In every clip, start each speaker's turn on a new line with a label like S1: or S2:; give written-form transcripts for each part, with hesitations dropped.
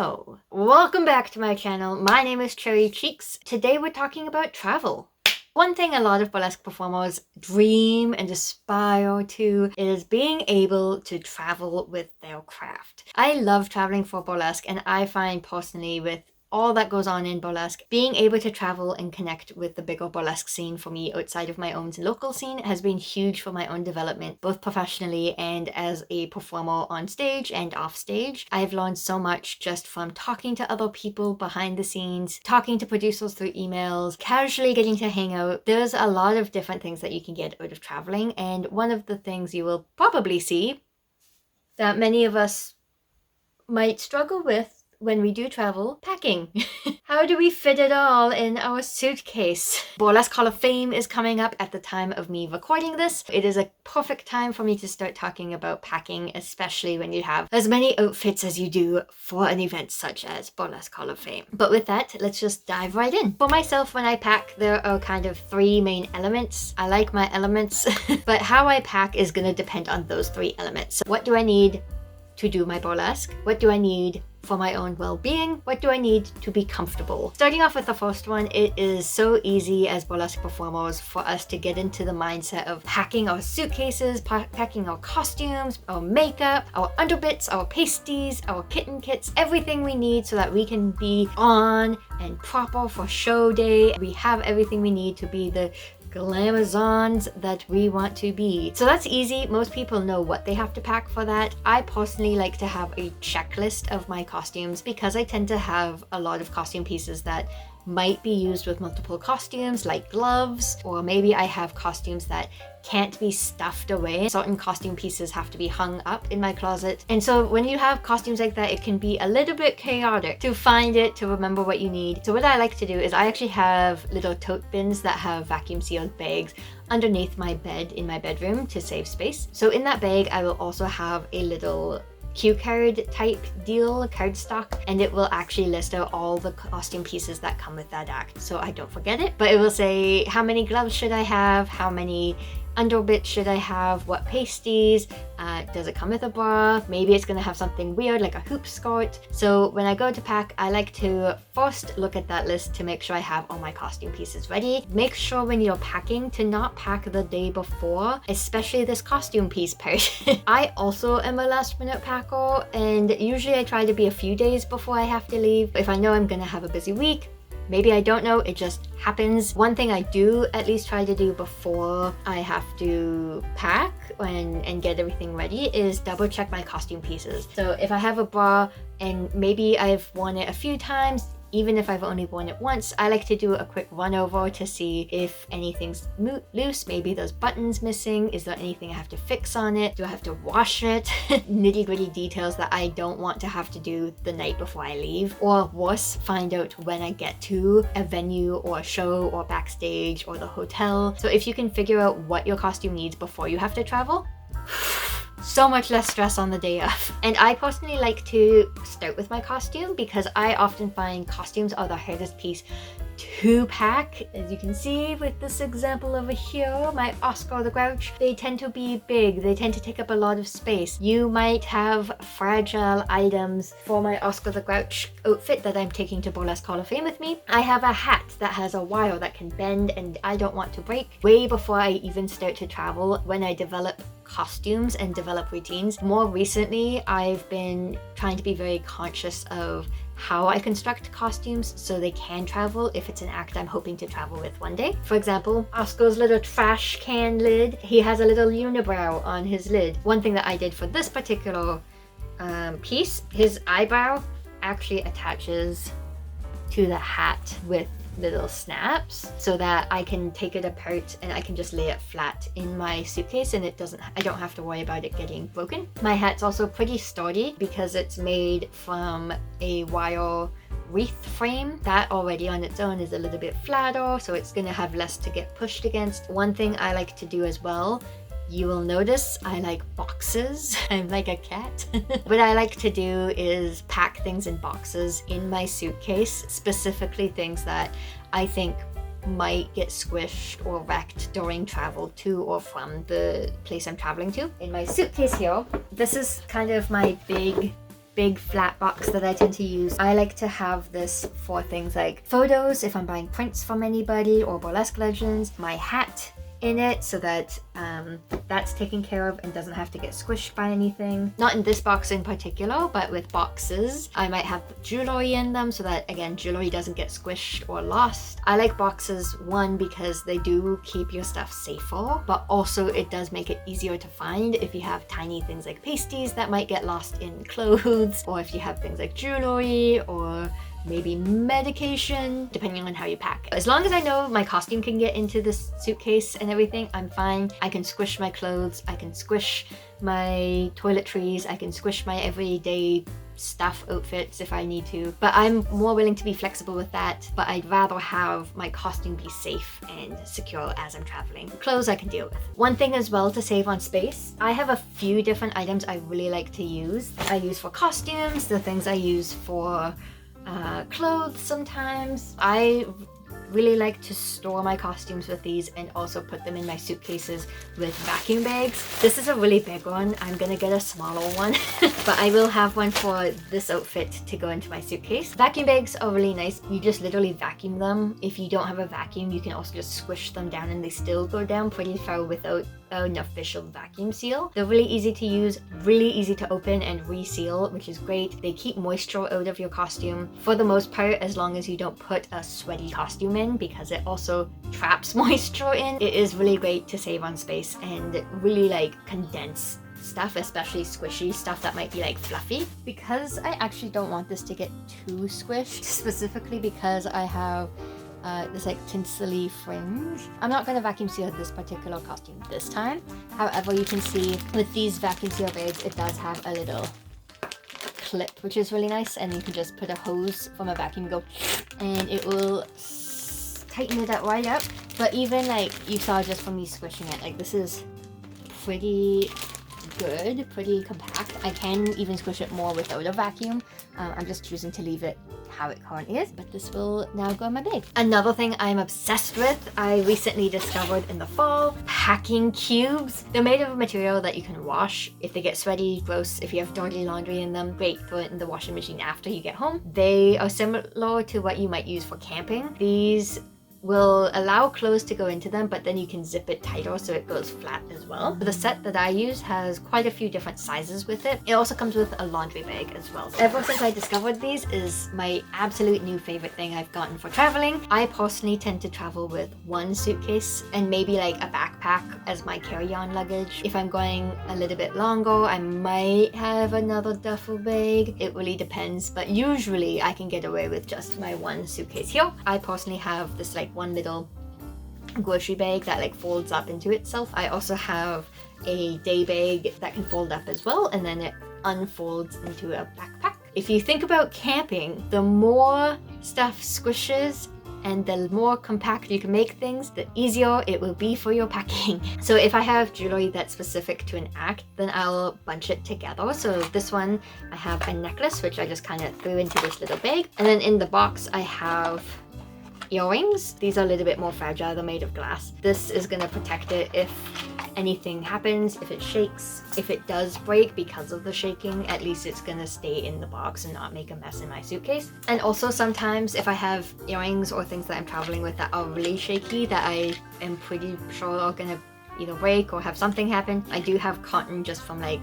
S1: Hello, welcome back to my channel. My name is Cherry Cheeks. Today we're talking about travel. One thing a lot of burlesque performers dream and aspire to is being able to travel with their craft. I love traveling for burlesque, and I find personally with all that goes on in burlesque, being able to travel and connect with the bigger burlesque scene for me outside of my own local scene has been huge for my own development, both professionally and as a performer on stage and off stage. I've learned so much just from talking to other people behind the scenes, talking to producers through emails, casually getting to hang out. There's a lot of different things that you can get out of traveling, and one of the things you will probably see that many of us might struggle with when we do travel, packing. How do we fit it all in our suitcase? Burlesque Hall of Fame is coming up at the time of me recording this. It is a perfect time for me to start talking about packing, especially when you have as many outfits as you do for an event such as Burlesque Hall of Fame. But with that, let's just dive right in. For myself, when I pack, there are kind of three main elements. I like my elements, but how I pack is going to depend on those three elements. So what do I need to do my burlesque? What do I need for my own well-being? What do I need to be comfortable? Starting off with the first one, it is so easy as burlesque performers for us to get into the mindset of packing our suitcases, packing our costumes, our makeup, our underbits, our pasties, our kitten kits, everything we need so that we can be on and proper for show day. We have everything we need to be the glamazons that we want to be. So that's easy. Most people know what they have to pack for that. I personally like to have a checklist of my costumes because I tend to have a lot of costume pieces that might be used with multiple costumes, like gloves, or maybe I have costumes that can't be stuffed away. Certain costume pieces have to be hung up in my closet. And so when you have costumes like that, it can be a little bit chaotic to find it, to remember what you need. So what I like to do is I actually have little tote bins that have vacuum sealed bags underneath my bed in my bedroom to save space. So in that bag, I will also have a little cue card type deal, cardstock, and it will actually list out all the costume pieces that come with that act so I don't forget it. But it will say how many gloves should I have, how many underbits should I have, what pasties, does it come with a bra, maybe it's gonna have something weird like a hoop skirt. So when I go to pack, I like to first look at that list to make sure I have all my costume pieces ready. Make sure when you're packing to not pack the day before, especially this costume piece part. I also am a last minute packer, and usually I try to be a few days before I have to leave. If I know I'm gonna have a busy week, maybe I don't know, it just happens. One thing I do at least try to do before I have to pack and get everything ready is double check my costume pieces. So if I have a bra and maybe I've worn it a few times, even if I've only worn it once, I like to do a quick run over to see if anything's loose. Maybe there's buttons missing. Is there anything I have to fix on it? Do I have to wash it? Nitty gritty details that I don't want to have to do the night before I leave. Or worse, find out when I get to a venue or a show or backstage or the hotel. So if you can figure out what your costume needs before you have to travel, so much less stress on the day of. And I personally like to start with my costume because I often find costumes are the hardest piece to pack. As you can see with this example over here, my Oscar the Grouch, they tend to be big. They tend to take up a lot of space. You might have fragile items. For my Oscar the Grouch outfit that I'm taking to Burlesque Hall of Fame with me, I have a hat that has a wire that can bend and I don't want to break. Way before I even start to travel, when I develop costumes and develop routines. More recently, I've been trying to be very conscious of how I construct costumes so they can travel if it's an act I'm hoping to travel with one day. For example, Oscar's little trash can lid, he has a little unibrow on his lid. One thing that I did for this particular piece, his eyebrow actually attaches to the hat with little snaps so that I can take it apart and I can just lay it flat in my suitcase and I don't have to worry about it getting broken. My hat's also pretty sturdy because it's made from a wire wreath frame. That already on its own is a little bit flatter, so it's gonna have less to get pushed against. One thing I like to do as well, you will notice I like boxes. I'm like a cat. What I like to do is pack things in boxes in my suitcase, specifically things that I think might get squished or wrecked during travel to or from the place I'm traveling to. In my suitcase here, this is kind of my big big flat box that I tend to use. I like to have this for things like photos, if I'm buying prints from anybody, or burlesque legends, my hat in it so that that's taken care of and doesn't have to get squished by anything. Not in this box in particular, but with boxes, I might have jewelry in them so that, again, jewelry doesn't get squished or lost. I like boxes, one, because they do keep your stuff safer, but also it does make it easier to find if you have tiny things like pasties that might get lost in clothes, or if you have things like jewelry or maybe medication, depending on how you pack. As long as I know my costume can get into this suitcase and everything, I'm fine. I can squish my clothes, I can squish my toiletries, I can squish my everyday stuff outfits if I need to, but I'm more willing to be flexible with that. But I'd rather have my costume be safe and secure as I'm traveling. Clothes I can deal with. One thing as well to save on space, I have a few different items I really like to use. I use for costumes, the things I use for clothes sometimes. I really like to store my costumes with these and also put them in my suitcases with vacuum bags. This is a really big one. I'm gonna get a smaller one, but I will have one for this outfit to go into my suitcase. Vacuum bags are really nice. You just literally vacuum them. If you don't have a vacuum, you can also just squish them down and they still go down pretty far without an official vacuum seal. They're really easy to use, really easy to open and reseal, which is great. They keep moisture out of your costume for the most part, as long as you don't put a sweaty costume in, because it also traps moisture in. It is really great to save on space and really like condense stuff, especially squishy stuff that might be like fluffy. Because I actually don't want this to get too squished, specifically because I have this like tinsely fringe. I'm not going to vacuum seal this particular costume this time. However, you can see with these vacuum seal bags, it does have a little clip, which is really nice, and you can just put a hose from a vacuum, go, and it will tighten it up right up. But even like you saw just from me squishing it, like this is pretty good, pretty compact. I can even squish it more without a vacuum. I'm just choosing to leave it how it currently is, but this will now go in my bag. Another thing I'm obsessed with, I recently discovered in the fall, packing cubes. They're made of a material that you can wash. If they get sweaty, gross, if you have dirty laundry in them, great, throw it in the washing machine after you get home. They are similar to what you might use for camping. These will allow clothes to go into them, but then you can zip it tighter so it goes flat as well. The set that I use has quite a few different sizes with it. It also comes with a laundry bag as well. Ever since I discovered these is my absolute new favorite thing I've gotten for traveling. I personally tend to travel with one suitcase and maybe like a backpack as my carry-on luggage. If I'm going a little bit longer, I might have another duffel bag. It really depends, but usually I can get away with just my one suitcase here. I personally have this like one little grocery bag that like folds up into itself. I also have a day bag that can fold up as well, and then it unfolds into a backpack. If you think about camping, the more stuff squishes and the more compact you can make things, the easier it will be for your packing. So if I have jewelry that's specific to an act, then I'll bunch it together. So this one, I have a necklace, which I just kind of threw into this little bag. And then in the box, I have earrings. These are a little bit more fragile, they're made of glass. This is gonna protect it if anything happens, if it shakes. If it does break because of the shaking, at least it's gonna stay in the box and not make a mess in my suitcase. And also sometimes if I have earrings or things that I'm traveling with that are really shaky, that I am pretty sure are gonna either break or have something happen, I do have cotton just from like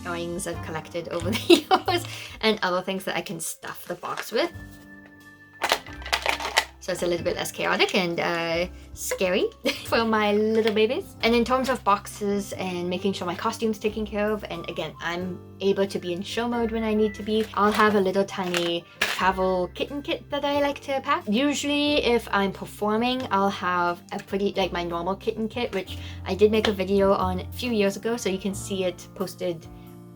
S1: earrings I've collected over the years and other things that I can stuff the box with. So it's a little bit less chaotic and scary for my little babies. And in terms of boxes and making sure my costume's taken care of, and again, I'm able to be in show mode when I need to be, I'll have a little tiny travel kitten kit that I like to pack. Usually if I'm performing, I'll have a pretty, like my normal kitten kit, which I did make a video on a few years ago, so you can see it posted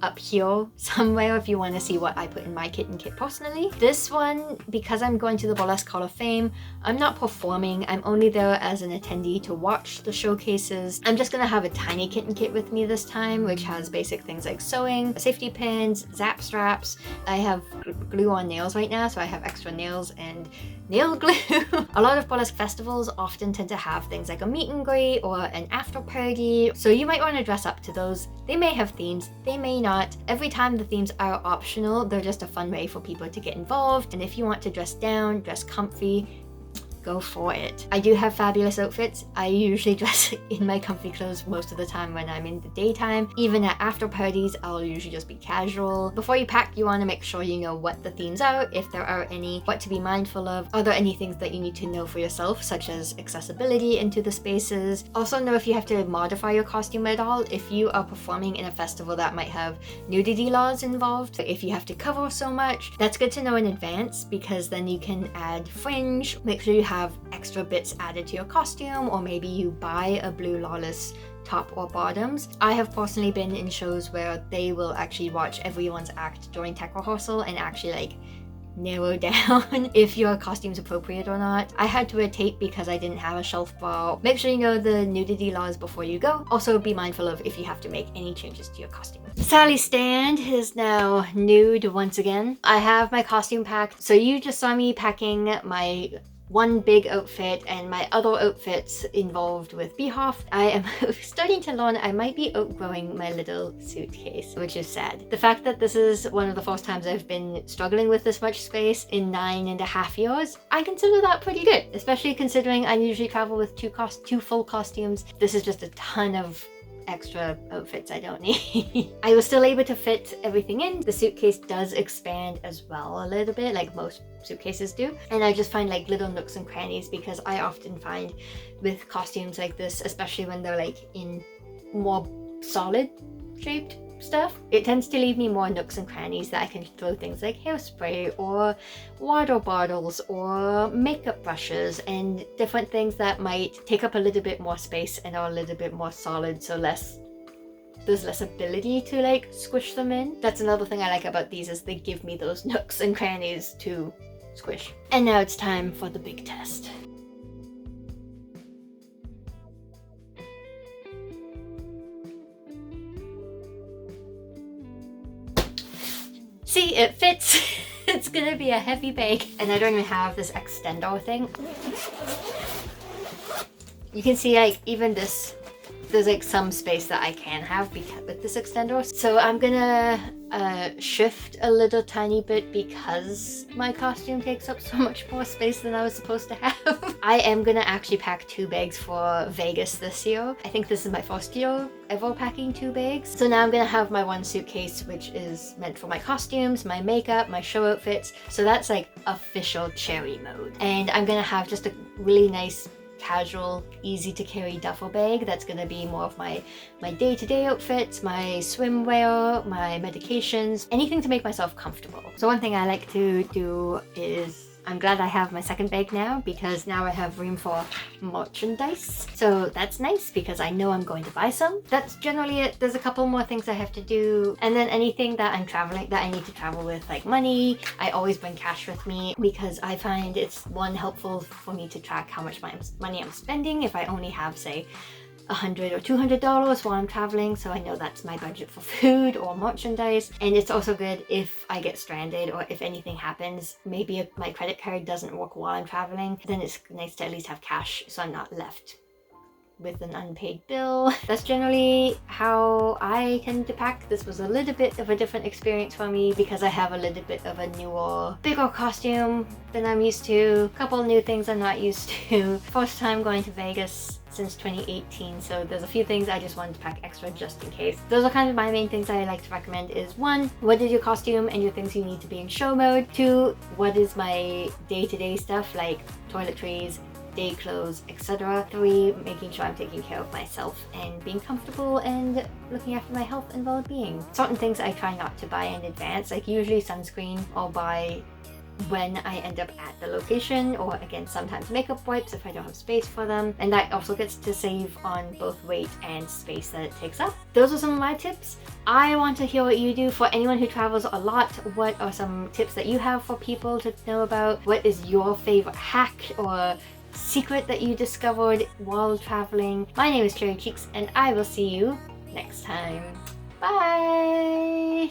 S1: up here somewhere if you want to see what I put in my kitten kit personally. This one, because I'm going to the Burlesque Hall of Fame, I'm not performing, I'm only there as an attendee to watch the showcases. I'm just gonna have a tiny kitten kit with me this time, which has basic things like sewing, safety pins, zap straps. I have glue on nails right now, so I have extra nails and nail glue. A lot of burlesque festivals often tend to have things like a meet and greet or an after party, so you might want to dress up to those. They may have themes, they may not. Every time the themes are optional, they're just a fun way for people to get involved, and if you want to dress down, dress comfy, go for it. I do have fabulous outfits. I usually dress in my comfy clothes most of the time when I'm in the daytime. Even at after parties, I'll usually just be casual. Before you pack, you want to make sure you know what the themes are, if there are any, what to be mindful of. Are there any things that you need to know for yourself, such as accessibility into the spaces? Also know if you have to modify your costume at all. If you are performing in a festival that might have nudity laws involved, if you have to cover so much, that's good to know in advance, because then you can add fringe. Make sure you have extra bits added to your costume, or maybe you buy a blue lawless top or bottoms. I have personally been in shows where they will actually watch everyone's act during tech rehearsal and actually like narrow down if your costume's appropriate or not. I had to wear tape because I didn't have a shelf bra. Make sure you know the nudity laws before you go. Also be mindful of if you have to make any changes to your costume. Sally's stand is now nude once again. I have my costume packed. So you just saw me packing my one big outfit and my other outfits involved with Beehoff. I am starting to learn I might be outgrowing my little suitcase, which is sad. The fact that this is one of the first times I've been struggling with this much space in 9.5 years, I consider that pretty good, especially considering I usually travel with two full costumes. This is just a ton of extra outfits I don't need. I was still able to fit everything in. The suitcase does expand as well a little bit, like most suitcases do, and I just find like little nooks and crannies, because I often find with costumes like this, especially when they're like in more solid shaped stuff, it tends to leave me more nooks and crannies that I can throw things like hairspray or water bottles or makeup brushes and different things that might take up a little bit more space and are a little bit more solid, so there's less ability to like squish them in. That's another thing I like about these, is they give me those nooks and crannies to squish. And now it's time for the big test. See, it fits. It's gonna be a heavy bag. And I don't even have this extender thing. You can see like even this, there's like some space that I can have with this extender. So I'm gonna shift a little tiny bit because my costume takes up so much more space than I was supposed to have. I am gonna actually pack 2 bags for Vegas this year. I think this is my first year ever packing 2 bags. So now I'm gonna have my one suitcase, which is meant for my costumes, my makeup, my show outfits. So that's like official cherry mode. And I'm gonna have just a really nice casual, easy to carry duffel bag that's gonna be more of my day-to-day outfits, my swimwear, my medications, anything to make myself comfortable. So one thing I like to do is, I'm glad I have my second bag now, because now I have room for merchandise. So that's nice because I know I'm going to buy some. That's generally it. There's a couple more things I have to do. And then anything that I need to travel with, like money, I always bring cash with me, because I find it's helpful for me to track how much money I'm spending if I only have, say, $100 or $200 while I'm traveling, so I know that's my budget for food or merchandise. And it's also good if I get stranded or if anything happens, maybe if my credit card doesn't work while I'm traveling, then it's nice to at least have cash so I'm not left with an unpaid bill. That's generally how I tend to pack. This was a little bit of a different experience for me because I have a little bit of a newer, bigger costume than I'm used to. A couple new things I'm not used to. First time going to Vegas since 2018, so there's a few things I just wanted to pack extra just in case. Those are kind of my main things I like to recommend is 1, what is your costume and your things you need to be in show mode? 2, what is my day-to-day stuff like toiletries, day clothes, etc. 3, making sure I'm taking care of myself and being comfortable and looking after my health and well-being. Certain things I try not to buy in advance, like usually sunscreen I'll buy when I end up at the location, or again sometimes makeup wipes if I don't have space for them, and that also gets to save on both weight and space that it takes up. Those are some of my tips. I want to hear what you do. For anyone who travels a lot, what are some tips that you have for people to know about? What is your favorite hack or secret that you discovered while traveling? My name is Cherry Cheeks and I will see you next time. Bye!